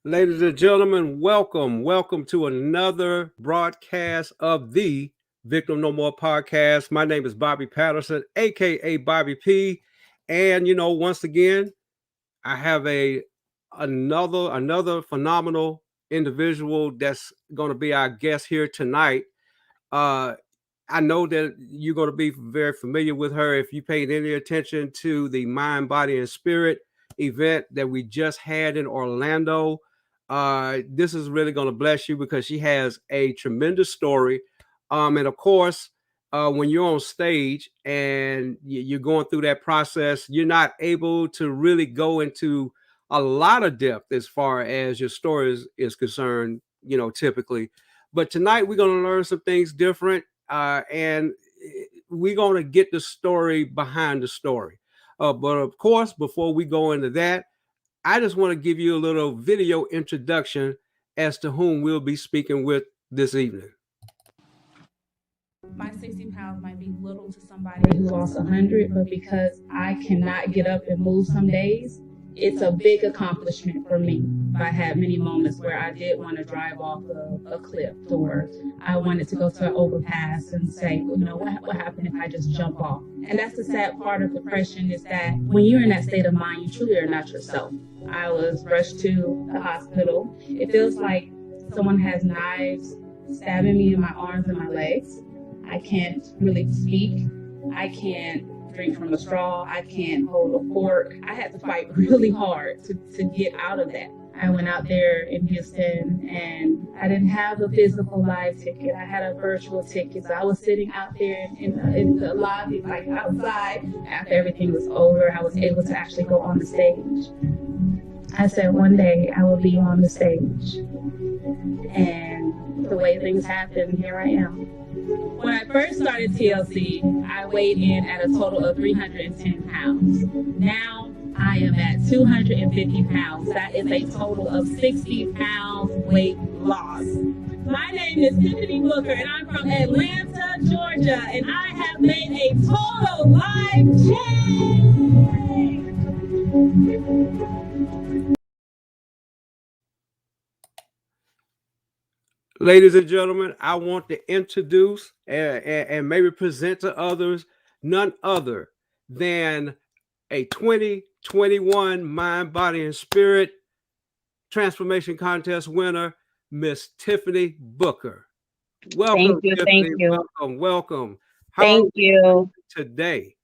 Ladies and gentlemen, welcome to another broadcast of the Victim No More podcast. My name is Bobby Patterson, aka Bobby P. And once again, I have another phenomenal individual that's going to be our guest here tonight. I know that you're going to be very familiar with her if you paid any attention to the Mind, Body, and Spirit event that we just had in Orlando. This is really going to bless you because she has a tremendous story. And of course, when you're on stage and you're going through that process, you're not able to really go into a lot of depth as far as your story is concerned, typically. But tonight we're going to learn some things different, and we're going to get the story behind the story. But of course, before we go into that, I just want to give you a little video introduction as to whom we'll be speaking with this evening. My 60 pounds might be little to somebody who lost 100, but because I cannot get up and move some days, it's a big accomplishment for me. I had many moments where I did want to drive off a cliff, or I wanted to go to an overpass and say, what happened if I just jump off? And that's the sad part of depression, is that when you're in that state of mind, you truly are not yourself. I was rushed to the hospital. It feels like someone has knives stabbing me in my arms and my legs. I can't really speak. I can't drink from a straw. I can't hold a fork. I had to fight really hard to get out of that. I went out there in Houston and I didn't have a physical live ticket. I had a virtual ticket. So I was sitting out there in the lobby, like outside. After everything was over, I was able to actually go on the stage. I said one day I will be on the stage. And the way things happened, here I am. When I first started TLC, I weighed in at a total of 310 pounds. Now I am at 250 pounds. That is a total of 60 pounds weight loss. My name is Tiffiney Booker, and I'm from Atlanta, Georgia, and I have made a total life change. Ladies and gentlemen, I want to introduce and maybe present to others none other than a 2021 Mind, Body, and Spirit transformation contest winner, Miss Tiffiney Booker. Thank Welcome, you. Thank Tiffany. you. Welcome, welcome. How are Thank you you. today?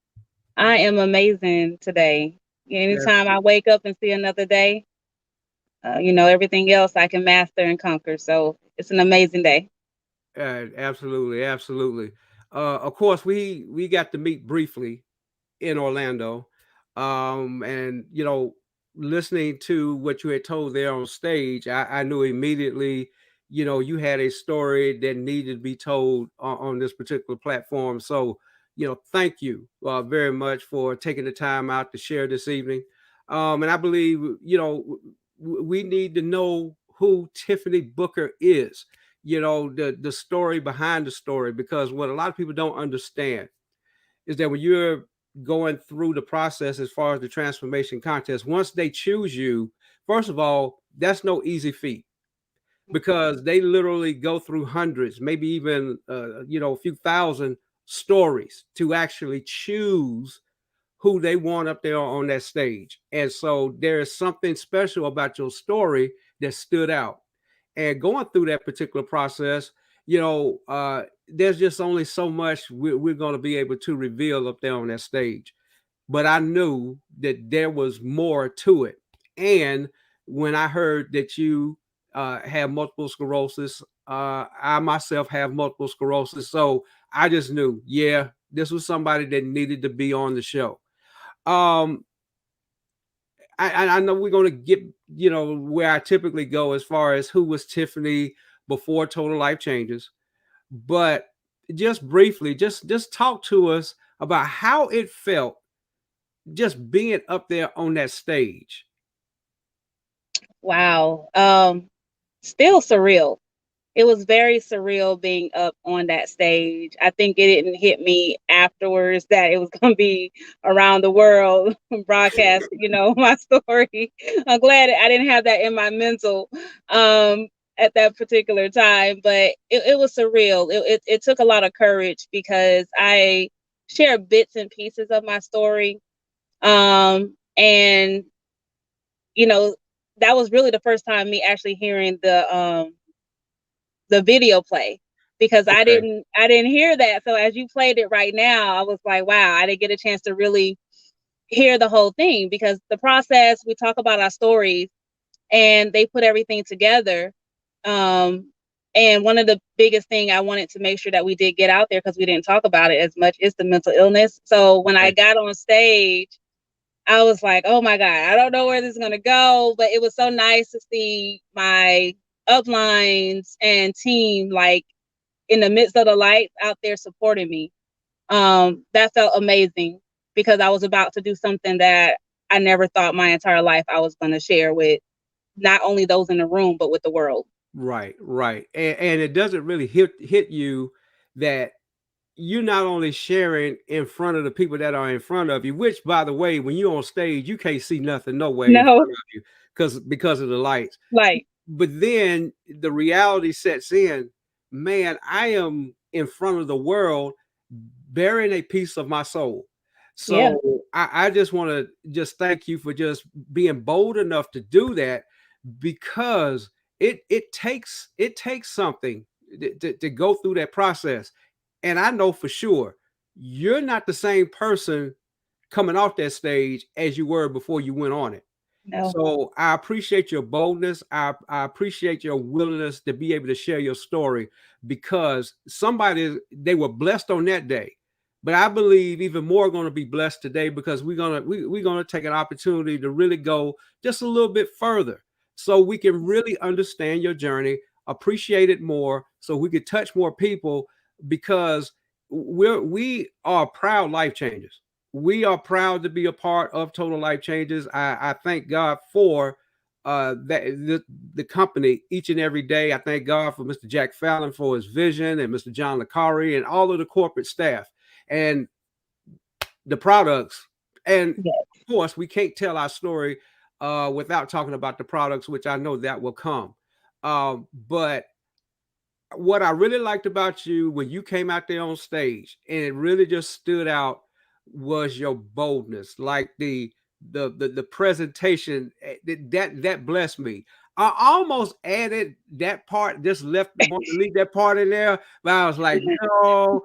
I am amazing today. That's Anytime I wake up and see another day, everything else I can master and conquer. So it's an amazing day. absolutely, absolutely. Of course, we got to meet briefly in Orlando. And listening to what you had told there on stage, I knew immediately, you had a story that needed to be told on this particular platform. So, thank you very much for taking the time out to share this evening. And I believe, we need to know who Tiffiney Booker is, the story behind the story, because what a lot of people don't understand is that when you're going through the process as far as the transformation contest, once they choose you, first of all, that's no easy feat because they literally go through hundreds, maybe even a few thousand stories to actually choose who they want up there on that stage. And so there is something special about your story that stood out. And going through that particular process, there's just only so much we're going to be able to reveal up there on that stage. But I knew that there was more to it. And when I heard that you have multiple sclerosis, I myself have multiple sclerosis. So I just knew, yeah, this was somebody that needed to be on the show. Um, I know we're going to get, where I typically go as far as who was Tiffiney before Total Life Changes, but just briefly, just talk to us about how it felt just being up there on that stage. Wow. Still surreal. It was very surreal being up on that stage. I think it didn't hit me afterwards that it was going to be around the world broadcast, my story. I'm glad I didn't have that in my mental at that particular time, but it was surreal. It took a lot of courage because I share bits and pieces of my story. And, you know, that was really the first time me actually hearing the video play because I Okay. didn't hear that. So as you played it right now, I was like, wow, I didn't get a chance to really hear the whole thing because the process, we talk about our stories and they put everything together. And one of the biggest thing I wanted to make sure that we did get out there because we didn't talk about it as much is the mental illness. So when I got on stage, I was like, oh my God, I don't know where this is going to go, but it was so nice to see my uplines and team like in the midst of the lights out there supporting me. That felt amazing because I was about to do something that I never thought my entire life I was going to share with not only those in the room, but with the world. Right, right. And it doesn't really hit you that you're not only sharing in front of the people that are in front of you, which by the way, when you're on stage, you can't see nothing nowhere in No, front of you because of the lights. like, But then the reality sets in, man, I am in front of the world bearing a piece of my soul. yeah, So I just want to just thank you for just being bold enough to do that because it takes something to go through that process. And I know for sure you're not the same person coming off that stage as you were before you went on it. no, So I appreciate your boldness. I appreciate your willingness to be able to share your story because somebody they were blessed on that day. But I believe even more going to be blessed today because we're gonna take an opportunity to really go just a little bit further so we can really understand your journey, appreciate it more, so we could touch more people because we are proud life changers. We are proud to be a part of Total Life Changes. I thank God for the company each and every day. I thank God for Mr. Jack Fallon for his vision and Mr. John Licari and all of the corporate staff and the products. And yeah, of course, we can't tell our story without talking about the products, which I know that will come. But what I really liked about you when you came out there on stage and it really just stood out was your boldness, like the presentation that blessed me. I almost added that part, just want to leave that part in there, but I was like, no,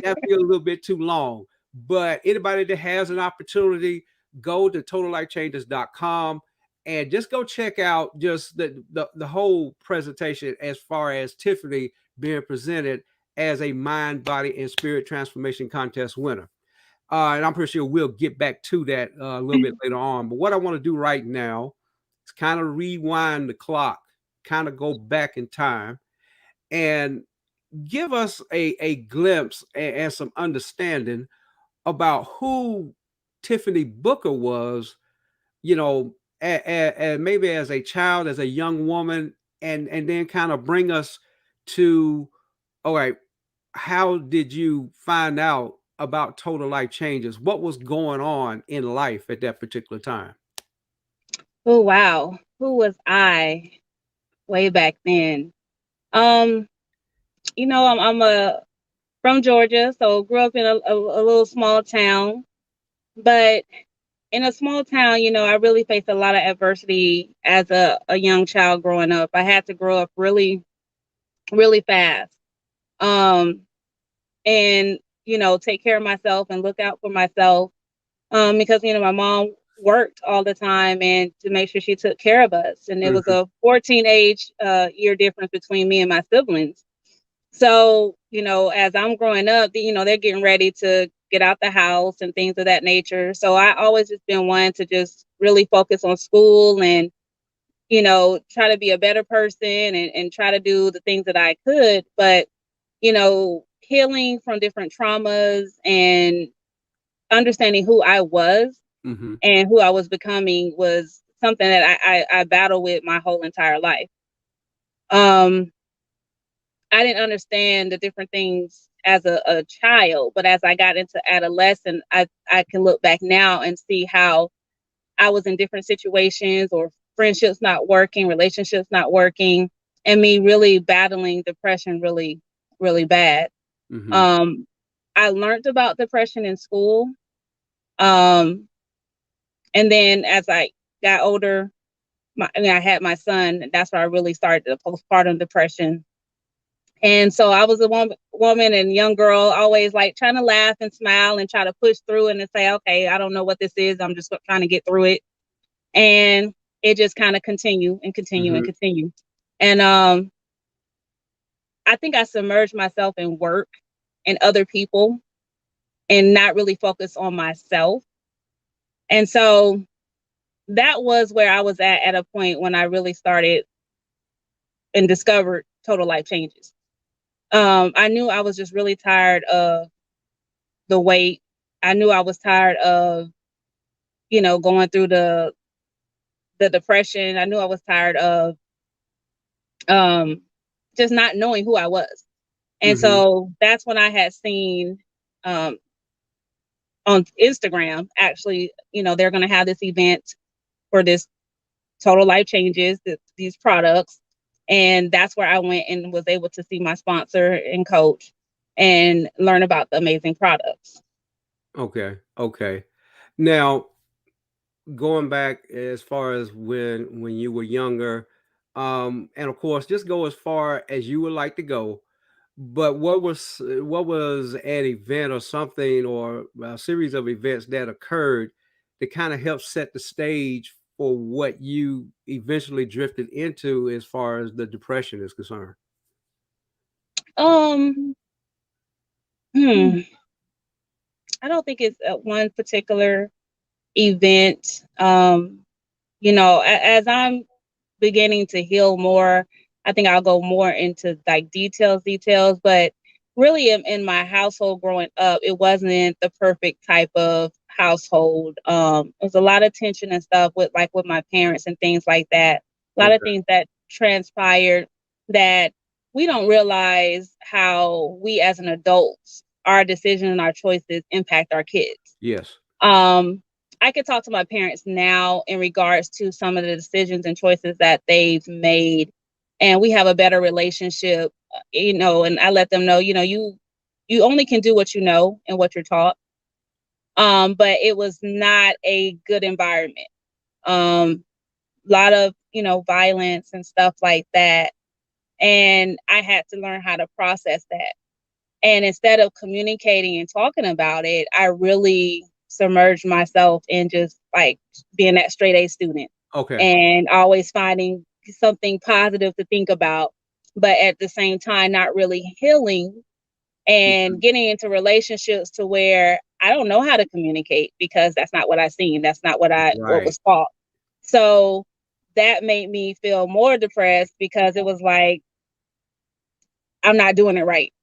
that feel a little bit too long. But anybody that has an opportunity, go to totallifechanges.com and just go check out just the whole presentation as far as Tiffiney being presented as a mind, body, and spirit transformation contest winner. And I'm pretty sure we'll get back to that a little bit later on. But what I want to do right now is kind of rewind the clock, kind of go back in time, and give us a glimpse and some understanding about who Tiffiney Booker was, you know, maybe as a child, as a young woman, and then kind of bring us to, all right, how did you find out about total life changes? What was going on in life at that particular time? Oh wow, who was I way back then? Um, I'm a from Georgia, so grew up in a little small town. But in a small town, I really faced a lot of adversity as a young child growing up. I had to grow up really, really fast. Um, and take care of myself and look out for myself. Because my mom worked all the time and to make sure she took care of us. And it was Mm-hmm. a 14 age year difference between me and my siblings. So, as I'm growing up, they're getting ready to get out the house and things of that nature. So I always just been one to just really focus on school and, try to be a better person and try to do the things that I could. But, healing from different traumas and understanding who I was Mm-hmm. and who I was becoming was something that I battled with my whole entire life. Um, I didn't understand the different things as a child, but as I got into adolescence, I can look back now and see how I was in different situations or friendships not working, relationships not working, and me really battling depression really, really bad. Mm-hmm. Um, I learned about depression in school. Um, and then as I got older, I had my son, and that's where I really started the postpartum depression. And so I was a woman and young girl, always like trying to laugh and smile and try to push through and say, okay, I don't know what this is. I'm just trying to get through it. And it just kind of continue and continue and Mm-hmm. continue. And I think I submerged myself in work and other people and not really focus on myself. And so that was where I was at a point when I really started and discovered total life changes. I knew I was just really tired of the weight. I knew I was tired of, going through the depression. I knew I was tired of um just not knowing who I was. And Mm-hmm. so that's when I had seen um on Instagram, actually, they're gonna have this event for this total life changes, these products. And that's where I went and was able to see my sponsor and coach and learn about the amazing products. Okay. Okay. Now, going back as far as when you were younger, and of course, just go as far as you would like to go. But what was an event or something or a series of events that occurred that kind of helped set the stage for what you eventually drifted into as far as the depression is concerned? Um, hmm, I don't think it's one particular event. As I'm beginning to heal more, I think I'll go more into like details, but really in my household growing up, it wasn't the perfect type of household. It was a lot of tension and stuff with my parents and things like that. A lot of Okay. things that transpired that we don't realize how we as an adults, our decision and our choices impact our kids. Yes. um, I could talk to my parents now in regards to some of the decisions and choices that they've made, and we have a better relationship. And I let them know, you only can do what you know and what you're taught. But it was not a good environment. A lot of violence and stuff like that. And I had to learn how to process that. And instead of communicating and talking about it, I really submerged myself in just like being that straight A student Okay. and always finding something positive to think about, but at the same time, not really healing and getting into relationships to where I don't know how to communicate because that's not what I seen. That's not what Right. was taught. So that made me feel more depressed because it was like, I'm not doing it right.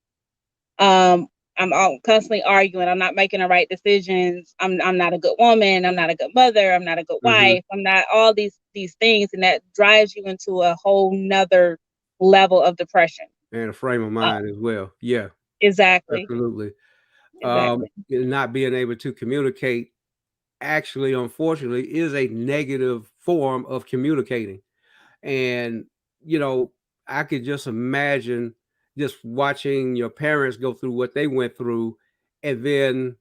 Um, I'm constantly arguing. I'm not making the right decisions. I'm not a good woman. I'm not a good mother. I'm not a good Mm-hmm. wife. I'm not all these things, and that drives you into a whole nother level of depression. And a frame of Uh, mind as well. Yeah, exactly, absolutely. exactly. Not being able to communicate actually, unfortunately, is a negative form of communicating. And, you know, I could just imagine just watching your parents go through what they went through, and then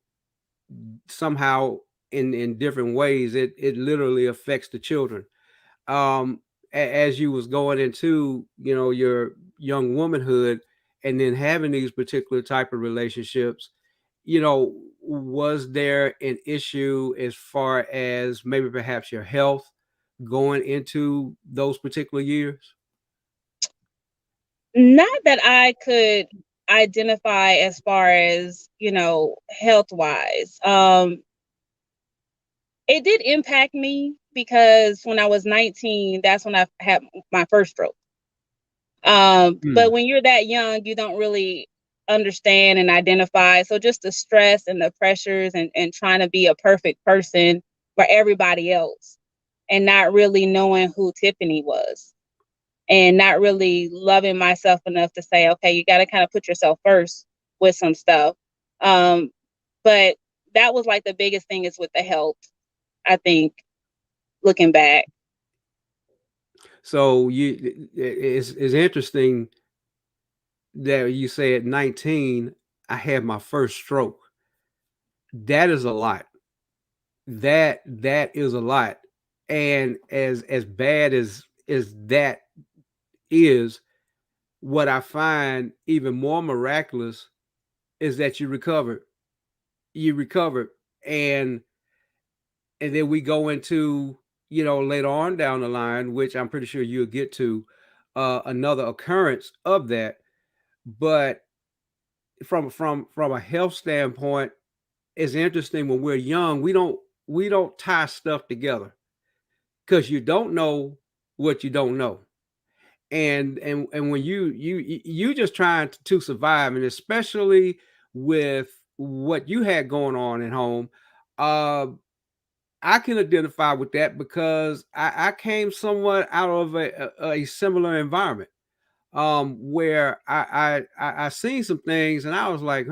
somehow in different ways, it literally affects the children. Um, as you was going into, your young womanhood, and then having these particular type of relationships, was there an issue as far as maybe perhaps your health going into those particular years? Not that I could identify as far as health wise. It did impact me because when I was 19, that's when I had my first stroke. But Mm, when you're that young, you don't really understand and identify. So just the stress and the pressures and trying to be a perfect person for everybody else and not really knowing who Tiffany was and not really loving myself enough to say, okay, you got to kind of put yourself first with some stuff. Um, but that was like the biggest thing is with the health, I think, looking back. so it's interesting that you say at 19 I had my first stroke. That is a lot. That is a lot. And as bad as that is, what I find even more miraculous is that you recovered. You recovered. And then we go into, later on down the line, which I'm pretty sure you'll get to, another occurrence of that. But from a health standpoint, it's interesting when we're young, we don't tie stuff together because you don't know what you don't know. And when you just trying to survive, and especially with what you had going on at home, uh I can identify with that because I came somewhat out of a similar environment, where I seen some things and I was like,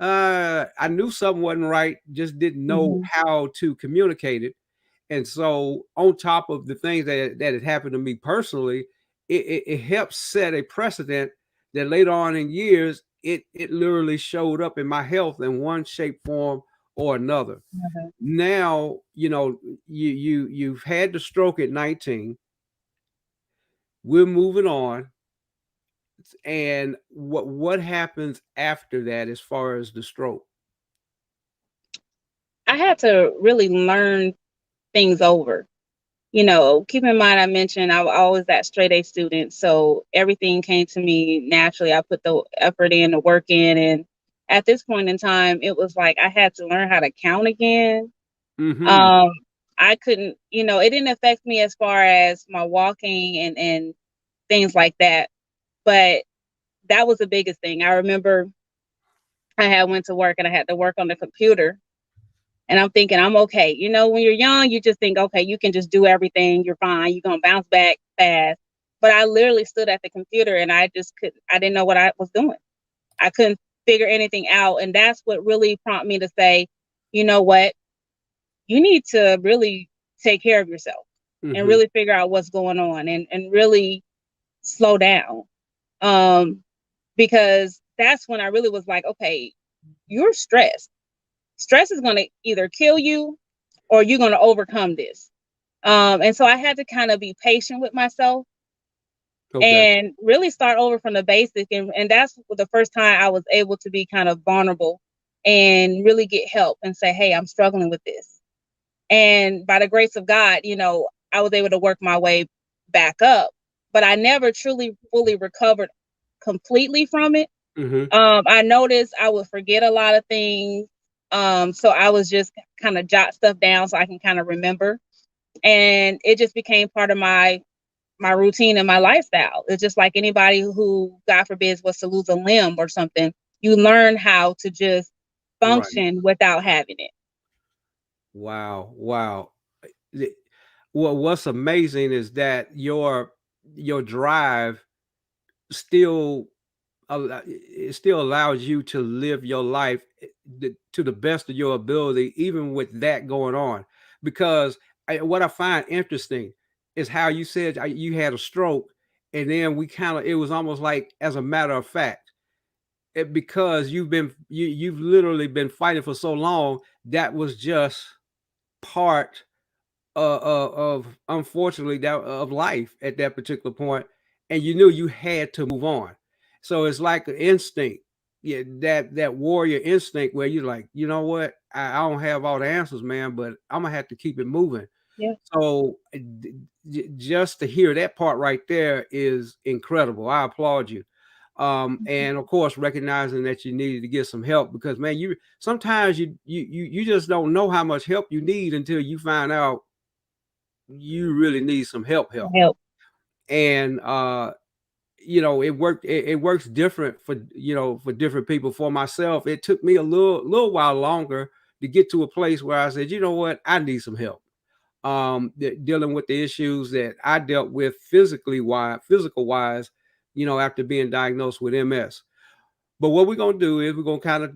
I knew something wasn't right, just didn't know Hmm. how to communicate it. And so, on top of the things that had happened to me personally, it helped set a precedent that later on in years, it literally showed up in my health in one shape, form, or another. Now, you've had the stroke at 19. We're moving on. And what happens after that as far as the stroke? I had to really learn things over. Keep in mind, I mentioned I was always that straight A student. So everything came to me naturally. I put the effort in, the work in. And at this point in time, it was like I had to learn how to count again. Hmm. Um, I couldn't, it didn't affect me as far as my walking and things like that. But that was the biggest thing. I remember I had went to work and I had to work on the computer. And I'm thinking, I'm okay. When you're young, you just think, okay, you can just do everything. You're fine. You're going to bounce back fast. But I literally stood at the computer and I didn't know what I was doing. I couldn't figure anything out. And that's what really prompted me to say, you know what? You need to really take care of yourself and Hmm. really figure out what's going on and really slow down. Um, because that's when I really was like, okay, you're stressed. Stress is going to either kill you or you're going to overcome this. And so I had to kind of be patient with myself Okay. and really start over from the basic. And that's the first time I was able to be kind of vulnerable and really get help and say, hey, I'm struggling with this. And by the grace of God, I was able to work my way back up, but I never truly fully recovered completely from it. Mm-hmm. I noticed I would forget a lot of things. So I was just kind of jot stuff down so I can kind of remember. And it just became part of my routine and my lifestyle. It's just like anybody who, God forbid, was to lose a limb or something. You learn how to just Right. function without having it. Wow. Wow. The- what's amazing is that your drive still it still allows you to live your life to the best of your ability, even with that going on. Because what I find interesting is how you said you had a stroke, and then we kind of it was almost like as a matter of fact, because you've literally been fighting for so long. That was just part of unfortunately that of life at that particular point, and you knew you had to move on. So it's like an instinct, yeah, that warrior instinct where you're like, you know what, I don't have all the answers, man, but I'm gonna have to keep it moving. Yeah. So just to hear that part right there is incredible. I applaud you. And of course recognizing that you needed to get some help, because man, you sometimes you just don't know how much help you need until you find out you really need some help. Help. And it works different for for different people. For myself, it took me a little while longer to get to a place where I said, you know what, I need some help. Dealing with the issues that I dealt with physical wise, after being diagnosed with MS. But what we're gonna do is we're gonna kind of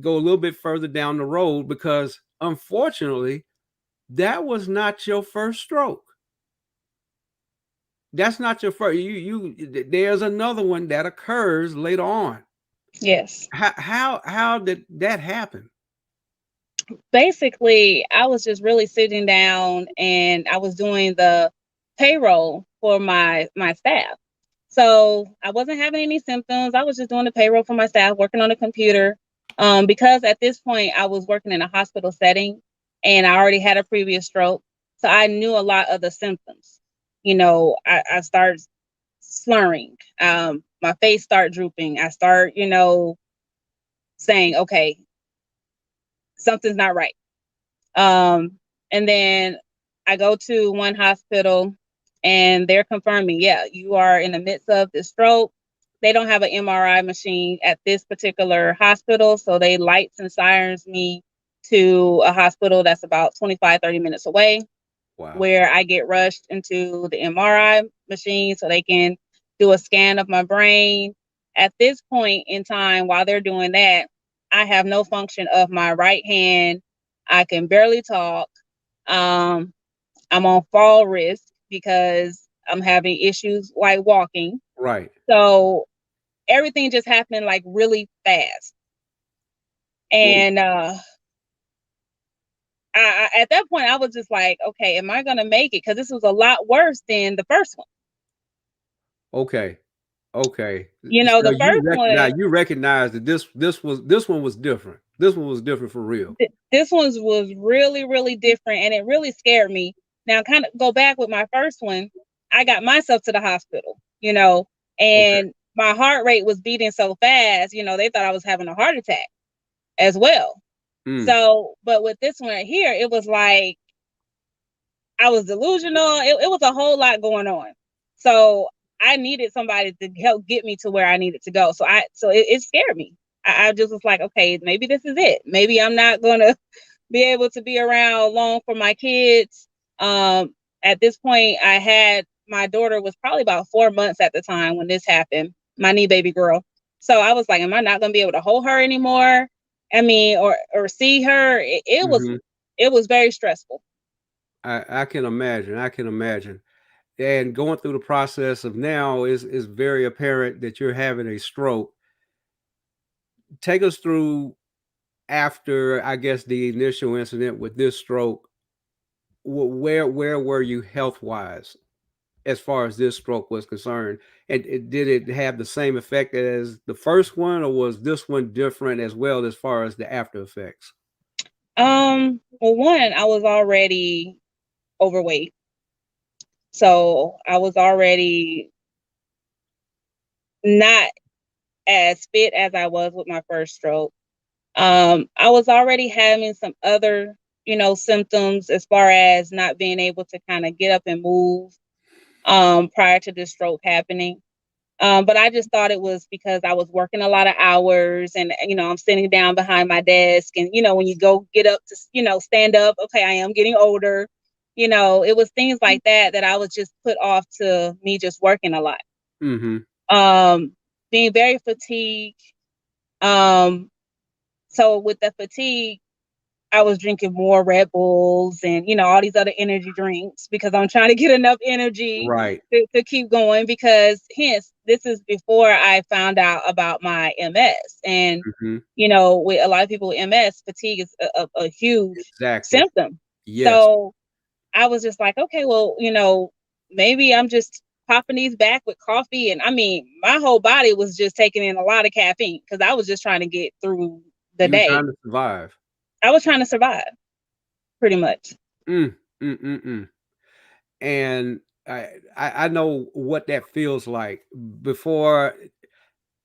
go a little bit further down the road, because unfortunately, that was not your first stroke. That's not your first. There's another one that occurs later on. Yes. How did that happen? Basically, I was just really sitting down and I was doing the payroll for my staff. So I wasn't having any symptoms. I was just doing the payroll for my staff, working on the computer. Because at this point I was working in a hospital setting and I already had a previous stroke. So I knew a lot of the symptoms. I start slurring. My face start drooping. I start, saying, okay, something's not right. And then I go to one hospital and they're confirming, yeah, you are in the midst of this stroke. They don't have an MRI machine at this particular hospital. So they lights and sirens me to a hospital that's about 25, 30 minutes away, Wow. where I get rushed into the MRI machine so they can do a scan of my brain. At this point in time, while they're doing that, I have no function of my right hand. I can barely talk. Um, I'm on fall risk because I'm having issues like walking. Right. So everything just happened like really fast. Ooh, And at that point, I was just like, okay, am I going to make it? Because this was a lot worse than the first one. okay. Okay. The So first one, you recognize that this one was different. This one was different for real. this one was really, really different, and it really scared me. Now, kind of go back with my first one, I got myself to the hospital, Okay. and my heart rate was beating so fast, they thought I was having a heart attack as well. Mm, So, but with this one right here, it was like I was delusional. It was a whole lot going on. So I needed somebody to help get me to where I needed to go. So it scared me. I just was like, okay, maybe this is it. Maybe I'm not gonna be able to be around long for my kids. At this point, I had my daughter was probably about 4 months at the time when this happened, my knee baby girl. So I was like, am I not gonna be able to hold her anymore? I mean, or see her. mhm. It was very stressful. I can imagine. I can imagine. And going through the process of now is very apparent that you're having a stroke. Take us through after, I guess, the initial incident with this stroke. where were you health wise as far as this stroke was concerned? And did it have the same effect as the first one, or was this one different as well as far as the after effects? Well, one, I was already overweight. So I was already not as fit as I was with my first stroke. I was already having some other, symptoms as far as not being able to kind of get up and move prior to this stroke happening. But I just thought it was because I was working a lot of hours and, I'm sitting down behind my desk. And, when you go get up to, stand up, okay, I am getting older. It was things like that I was just put off to me just working a lot. Mm-hmm. Being very fatigued. So with the fatigue, I was drinking more Red Bulls and, all these other energy drinks because I'm trying to get enough energy Right. to keep going because hence this is before I found out about my MS. And, Mm-hmm. With a lot of people with MS, fatigue is a huge Exactly. symptom. Yes. So I was just like, okay, well, maybe I'm just popping these back with coffee. And I mean, my whole body was just taking in a lot of caffeine because I was just trying to get through the You were day. trying to survive. I was trying to survive pretty much. Mm, mm, mm, mm. And I know what that feels like. Before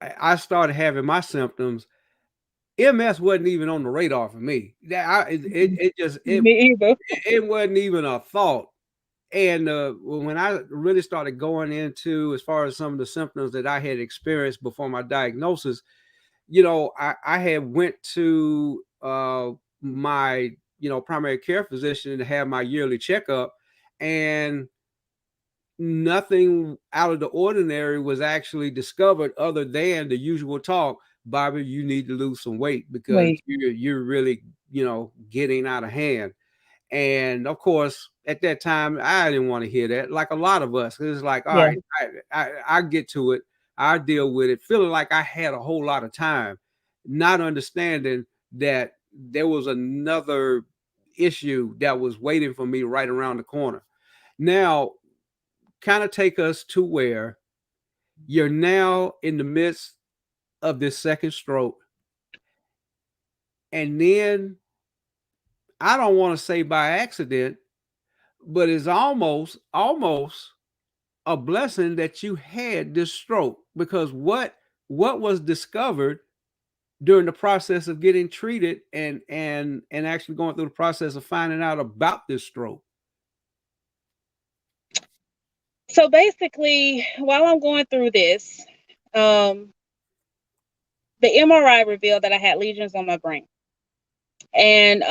I started having my symptoms, MS wasn't even on the radar for me. It just Me either. it wasn't even a thought. And when I really started going into as far as some of the symptoms that I had experienced before my diagnosis, I had went to my primary care physician to have my yearly checkup, and nothing out of the ordinary was actually discovered other than the usual talk. Bobby, you need to lose some weight because Wait. you're really getting out of hand. And of course, at that time, I didn't want to hear that. Like a lot of us, it's like, all Yeah. right, I get to it, I deal with it, feeling like I had a whole lot of time, not understanding that there was another issue that was waiting for me right around the corner. Now, kind of take us to where you're now in the midst of this second stroke, and then I don't want to say by accident, but it's almost a blessing that you had this stroke, because what was discovered during the process of getting treated and actually going through the process of finding out about this stroke? So basically, while I'm going through this, um, the MRI revealed that I had lesions on my brain. And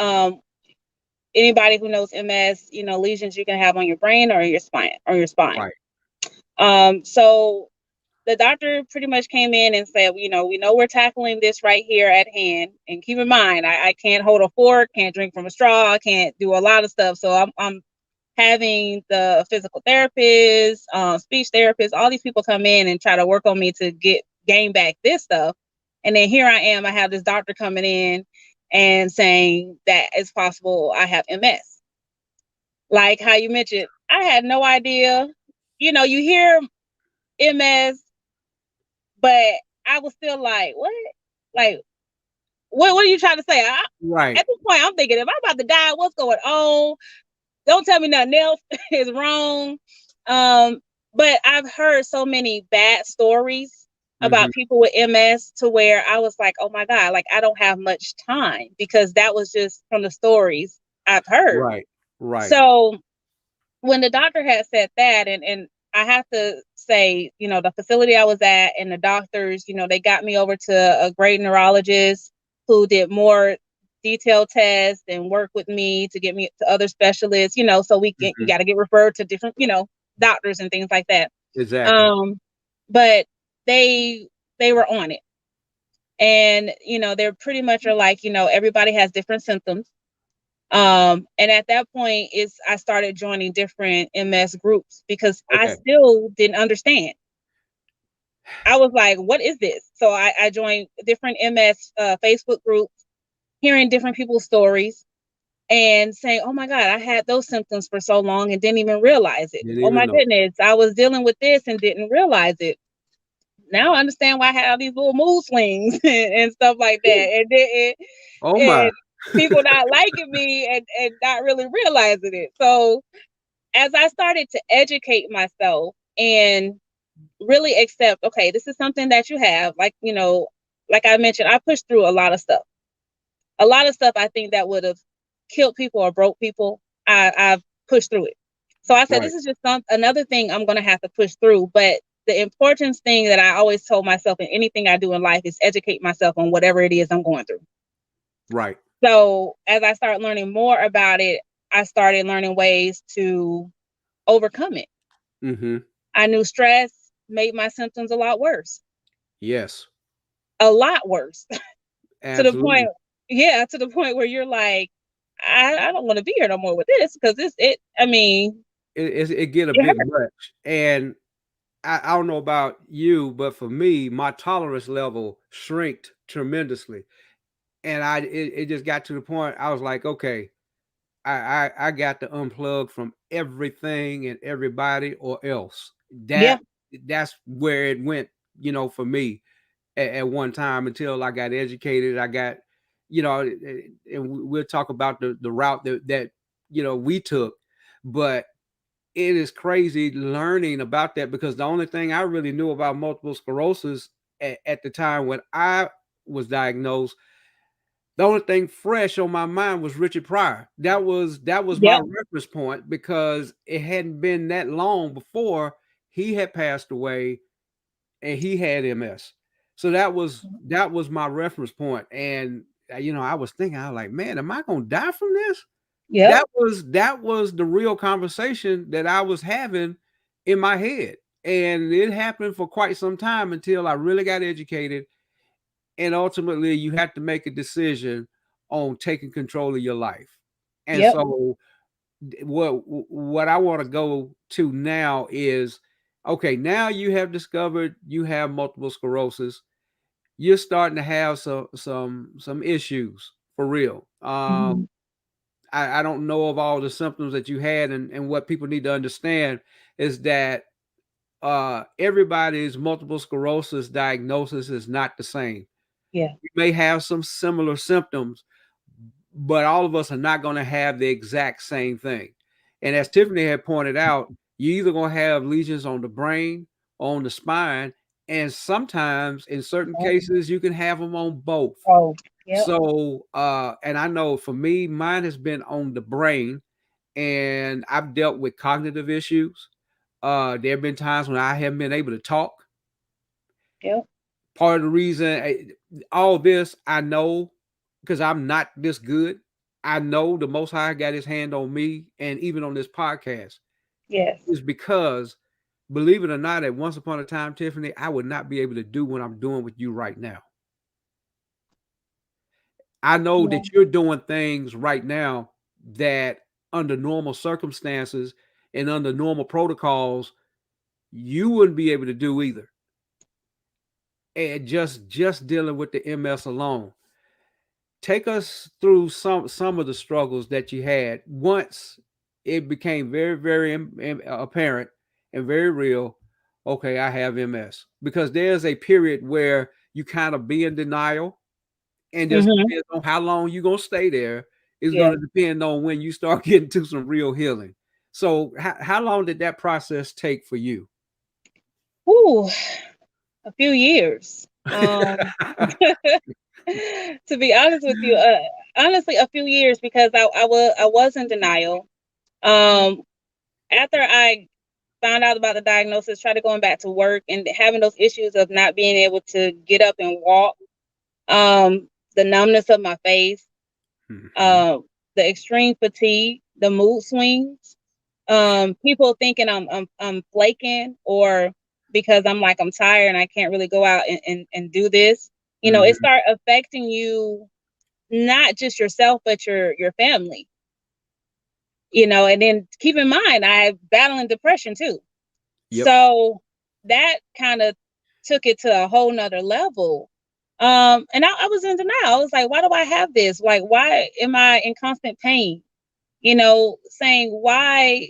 anybody who knows MS, lesions you can have on your brain or your spine. Right. So the doctor pretty much came in and said, we know we're tackling this right here at hand. And keep in mind, I can't hold a fork, can't drink from a straw, I can't do a lot of stuff. So I'm having the physical therapist, speech therapist, all these people come in and try to work on me to gain back this stuff. And then here I am, I have this doctor coming in and saying that it's possible I have MS. Like how you mentioned, I had no idea. You hear MS, but I was still like, what? Like, what are you trying to say? Right. At this point, I'm thinking, if I'm about to die, what's going on? Don't tell me nothing else is wrong. But I've heard so many bad stories Mm-hmm. about people with MS to where I was like, oh my God, like I don't have much time because that was just from the stories I've heard. Right. Right. So when the doctor had said that, and I have to say, the facility I was at and the doctors, they got me over to a great neurologist who did more detailed tests and work with me to get me to other specialists, so we Mm-hmm. got to get referred to different, doctors and things like that. Exactly. But they were on it. And, they're pretty much are like, everybody has different symptoms. And at that point I started joining different MS groups because I Okay. still didn't understand. I was like, what is this? So I joined different MS Facebook groups, hearing different people's stories. and saying, oh my God, I had those symptoms for so long and didn't even realize it. Didn't Oh even my know. goodness, I was dealing with this and didn't realize it. Now I understand why I have these little mood swings and stuff like that. Oh my. And people not liking me and not really realizing it. So as I started to educate myself and really accept, okay, this is something that you have, like, like I mentioned, I pushed through a lot of stuff. A lot of stuff I think that would have killed people or broke people. I've pushed through it. So I said, Right. this is just another thing I'm going to have to push through. But the important thing that I always told myself in anything I do in life is educate myself on whatever it is I'm going through. Right. So as I started learning more about it, I started learning ways to overcome it. Mm-hmm. I knew stress made my symptoms a lot worse. Yes. A lot worse. To the point, Absolutely. to the point where you're like, I don't want to be here no more with this because I mean, It get a it bit hurt. much, and I don't know about you, but for me, my tolerance level shrinked tremendously, and it just got to the point I was like, okay, I got to unplug from everything and everybody or else. Yeah, That's where it went, for me at one time until I got educated. I got, and we'll talk about the route that we took, but it is crazy learning about that because the only thing I really knew about multiple sclerosis at the time when I was diagnosed, the only thing fresh on my mind was Richard Pryor. That was my yep, reference point because it hadn't been that long before he had passed away and he had MS. So that was my reference point. And I was thinking, I was like, man, am I gonna die from this? yep, That was the real conversation that I was having in my head. And it happened for quite some time until I really got educated. And ultimately you have to make a decision on taking control of your life. And yep, so what I want to go to now is okay, now you have discovered you have multiple sclerosis. You're starting to have some issues for real. hmm, I don't know of all the symptoms that you had, and what people need to understand is that everybody's multiple sclerosis diagnosis is not the same. yeah, You may have some similar symptoms, but all of us are not going to have the exact same thing. And as Tiffany had pointed out, you either going to have lesions on the brain, on the spine, and sometimes in certain oh, cases you can have them on both. oh, yep, So and I know for me, mine has been on the brain, and I've dealt with cognitive issues. There have been times when I haven't been able to talk. yep, Part of the reason all this I know because I'm not this good. I know the Most High got His hand on me, and even on this podcast, yes, is because, believe it or not, at once upon a time, Tiffany, I would not be able to do what I'm doing with you right now. I know yeah, that you're doing things right now that, under normal circumstances and under normal protocols, you wouldn't be able to do either. And just dealing with the MS alone. Take us through some of the struggles that you had once it became very very apparent and very real. Okay, I have MS, because there's a period where you kind of be in denial, and just hmm, depends on how long you're gonna stay there. Is yeah. going to depend on when you start getting to some real healing. So how long did that process take for you? Ooh, a few years. To be honest with you, honestly, a few years because I was in denial. Um, After I found out about the diagnosis, tried to going back to work and having those issues of not being able to get up and walk, the numbness of my face, Mhm. um, the extreme fatigue, the mood swings, people thinking I'm flaking or because I'm tired and I can't really go out and do this. It Mhm. start affecting you, not just yourself, but your family. And then keep in mind, I battling depression too. Yep. So that kind of took it to a whole nother level. And I was in denial. I was like, why do I have this? Like, why am I in constant pain? saying why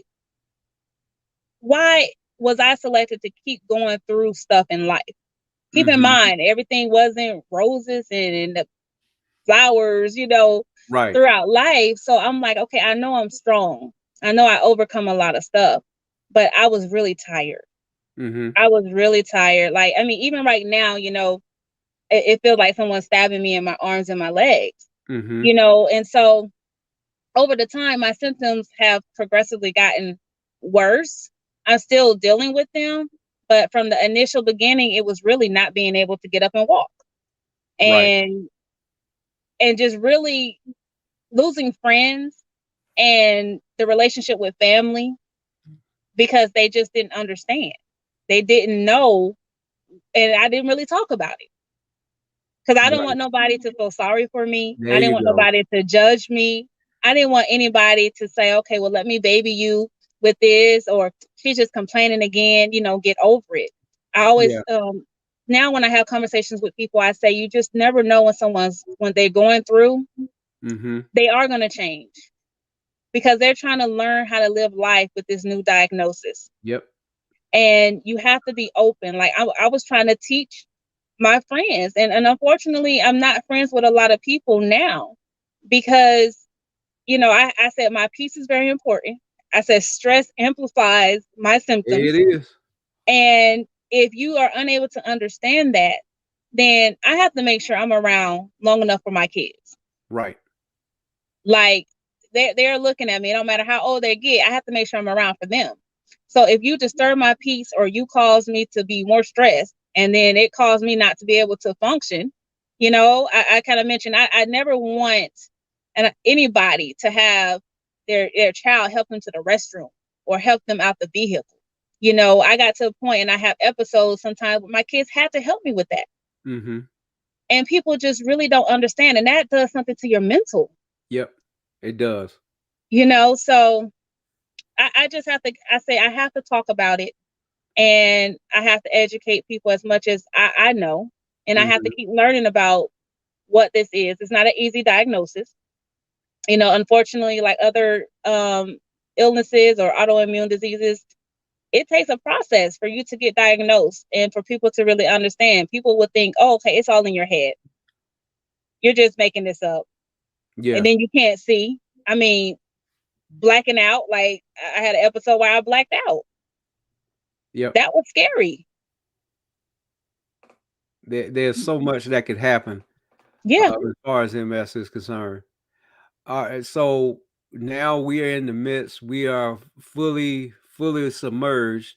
was I selected to keep going through stuff in life? Keep in mind, everything wasn't roses and the flowers, Right. throughout life. So I'm like, okay, I know I'm strong. I know I overcome a lot of stuff, but I was really tired. I was really tired. Like, I mean, even right now, it feels like someone's stabbing me in my arms and my legs, and so over the time, my symptoms have progressively gotten worse. I'm still dealing with them, but from the initial beginning, it was really not being able to get up and walk, Right. and just really losing friends and the relationship with family because they just didn't understand. They didn't know, and I didn't really talk about it because I didn't Right. want nobody to feel sorry for me. There I didn't you want go. nobody to judge me. I didn't want anybody to say, okay, well, let me baby you with this, or she's just complaining again, get over it. I always, Yeah. now when I have conversations with people, I say, you just never know when they're going through, they are going to change because they're trying to learn how to live life with this new diagnosis. Yep. And you have to be open. Like I was trying to teach my friends, and unfortunately, I'm not friends with a lot of people now because, I said my peace is very important. I said stress amplifies my It symptoms. is. And if you are unable to understand that, then I have to make sure I'm around long enough for my kids. Right. Like they're looking at me, no matter how old they get, I have to make sure I'm around for them. So if you disturb my peace or you cause me to be more stressed and then it caused me not to be able to function, I kind of mentioned I never want anybody to have their child help them to the restroom or help them out the vehicle. I got to a point and I have episodes sometimes where my kids had to help me with that. And people just really don't understand. And that does something to your mental. Yep. It does. So I just have to, I say, I have to talk about it and I have to educate people as much as I know. And I have to keep learning about what this is. It's not an easy diagnosis. Unfortunately, like other illnesses or autoimmune diseases, it takes a process for you to get diagnosed and for people to really understand. People would think, oh, okay, it's all in your head. You're just making this up. Yeah. And then you can't see. I mean, blacking out, like I had an episode where I blacked out. Yep. That was scary. There's so much that could happen Yeah. as far as MS is concerned. All right. So now we are in the midst. We are fully submerged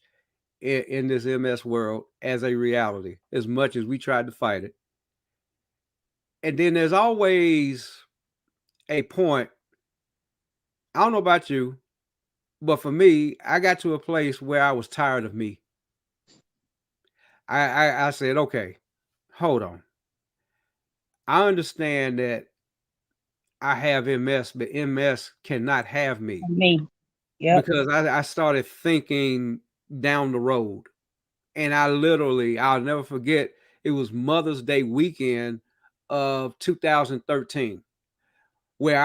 in this MS world as a reality, as much as we tried to fight it. And then there's always a point. I don't know about you, but for me, I got to a place where I was tired of me. I said, okay, hold on. I understand that I have MS, but MS cannot have me Me. Yep. because I started thinking down the road. And I'll never forget, it was Mother's Day weekend of 2013, where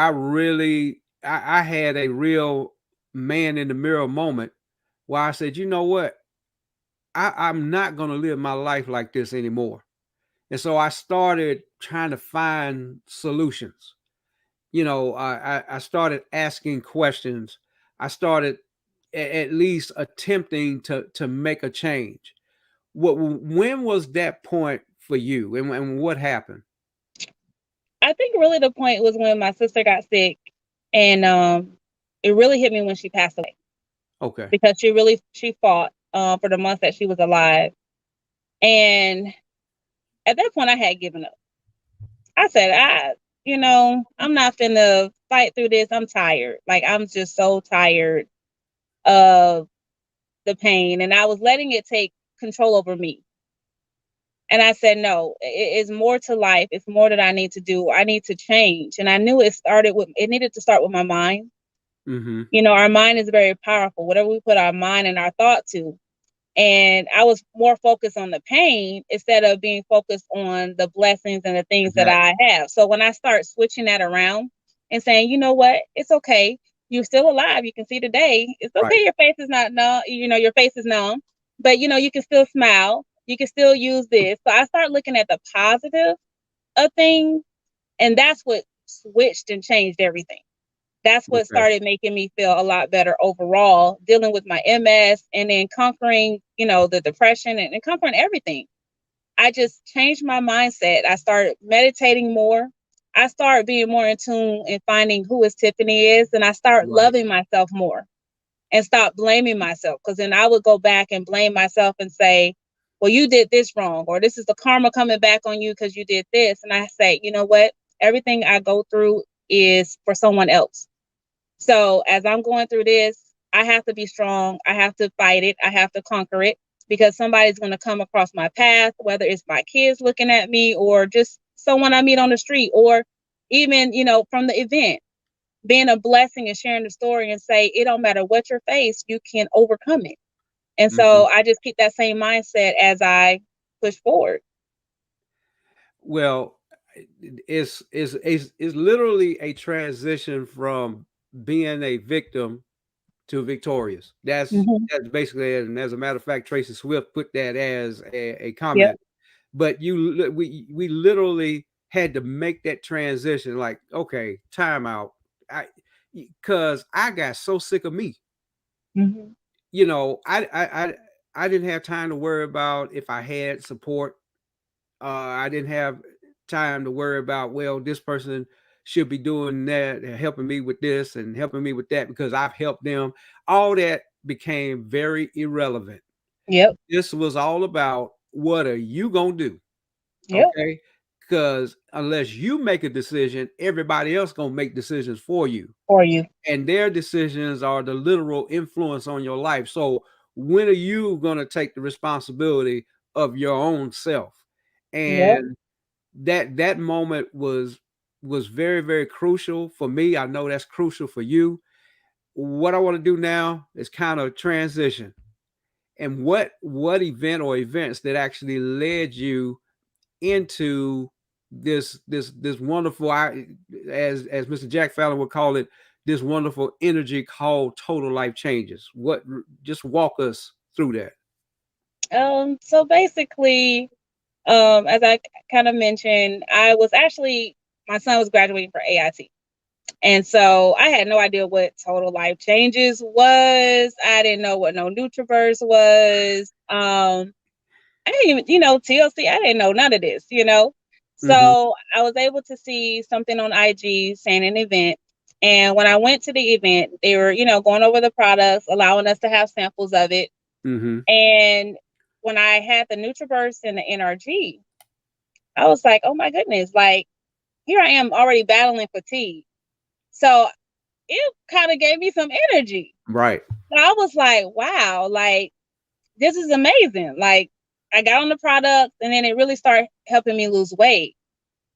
I had a real man in the mirror moment where I said, you know what? I'm not going to live my life like this anymore. And so I started trying to find solutions. I started asking questions. I started at least attempting to make a change. When was that point for you, and what happened? I think really the point was when my sister got sick, and it really hit me when she passed away Okay. because she fought for the months that she was alive, and at that point I had given up. I said, I'm not finna fight through this. I'm tired. Like I'm just so tired of the pain, and I was letting it take control over me. And I said, no, it's more to life. It's more that I need to do. I need to change. And I knew it needed to start with my mind. Our mind is very powerful. Whatever we put our mind and our thought to. And I was more focused on the pain instead of being focused on the blessings and the things that Exactly. I have. So when I start switching that around and saying, you know what, it's okay. You're still alive. You can see today. It's okay. Right. Your face is not numb. Your face is numb, but you can still smile. You can still use this. So I start looking at the positive of things, and that's what switched and changed everything. That's what Okay. started making me feel a lot better overall, dealing with my MS and then conquering, the depression and conquering everything. I just changed my mindset. I started meditating more. I started being more in tune and finding who is Tiffiney is, and I start Right. loving myself more and stop blaming myself. Because then I would go back and blame myself and say, well, you did this wrong, or this is the karma coming back on you because you did this. And I say, you know what? Everything I go through is for someone else. So as I'm going through this, I have to be strong. I have to fight it. I have to conquer it because somebody's going to come across my path, whether it's my kids looking at me or just someone I meet on the street or even, from the event, being a blessing and sharing the story and say, it don't matter what you face, you can overcome it. And Mm-hmm. so I just keep that same mindset as I push forward. Well, it's literally a transition from being a victim to victorious. That's Mm-hmm. that's basically it. And as a matter of fact, Tracy Swift put that as a Yep. comment. But we literally had to make that transition. Like, okay, time out. Because I got so sick of me. Mm-hmm. I didn't have time to worry about if I had support. I didn't have time to worry about, well, this person should be doing that and helping me with this and helping me with that because I've helped them. All that became very irrelevant. Yep. This was all about what are you going to do? Yep. Okay. Because unless you make a decision, everybody else going to make decisions for you. For you. And their decisions are the literal influence on your life. So when are you going to take the responsibility of your own self? Yep. And that moment was very, very crucial for me. I know that's crucial for you. What I want to do now is kind of transition. And what event or events that actually led you into this wonderful, as Mr. Jack Fallon would call it, this wonderful energy called total life changes. What, just walk us through that. So basically, as I kind of mentioned, my son was graduating for AIT. And so I had no idea what total life changes was. I didn't know what no Nutriverse was. I didn't even, TLC, I didn't know none of this. Mm-hmm. So I was able to see something on IG saying an event. And when I went to the event, they were, going over the products, allowing us to have samples of it. Mm-hmm. And when I had the Nutriverse and the NRG, I was like, oh my goodness, like here I am already battling fatigue. So it kind of gave me some energy. Right. So I was like, wow, like this is amazing. Like I got on the product and then it really started helping me lose weight.